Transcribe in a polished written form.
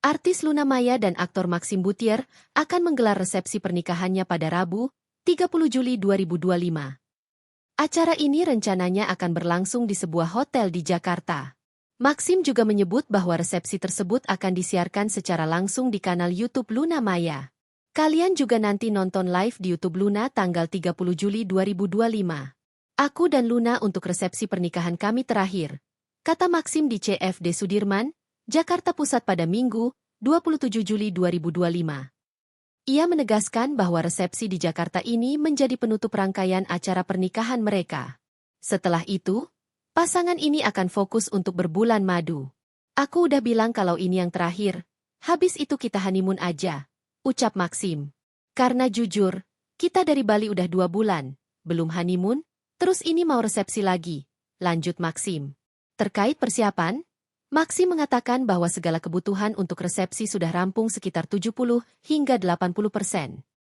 Artis Luna Maya dan aktor Maxim Butier akan menggelar resepsi pernikahannya pada Rabu, 30 Juli 2025. Acara ini rencananya akan berlangsung di sebuah hotel di Jakarta. Maxim juga menyebut bahwa resepsi tersebut akan disiarkan secara langsung di kanal YouTube Luna Maya. Kalian juga nanti nonton live di YouTube Luna tanggal 30 Juli 2025. Aku dan Luna untuk resepsi pernikahan kami terakhir, kata Maxim di CFD Sudirman, Jakarta Pusat pada Minggu, 27 Juli 2025. Ia menegaskan bahwa resepsi di Jakarta ini menjadi penutup rangkaian acara pernikahan mereka. Setelah itu, pasangan ini akan fokus untuk berbulan madu. Aku udah bilang kalau ini yang terakhir, habis itu kita honeymoon aja, ucap Maxim. Karena jujur, kita dari Bali udah 2 bulan, belum honeymoon, terus ini mau resepsi lagi, lanjut Maxim. Terkait persiapan, Maxim mengatakan bahwa segala kebutuhan untuk resepsi sudah rampung sekitar 70 hingga 80%.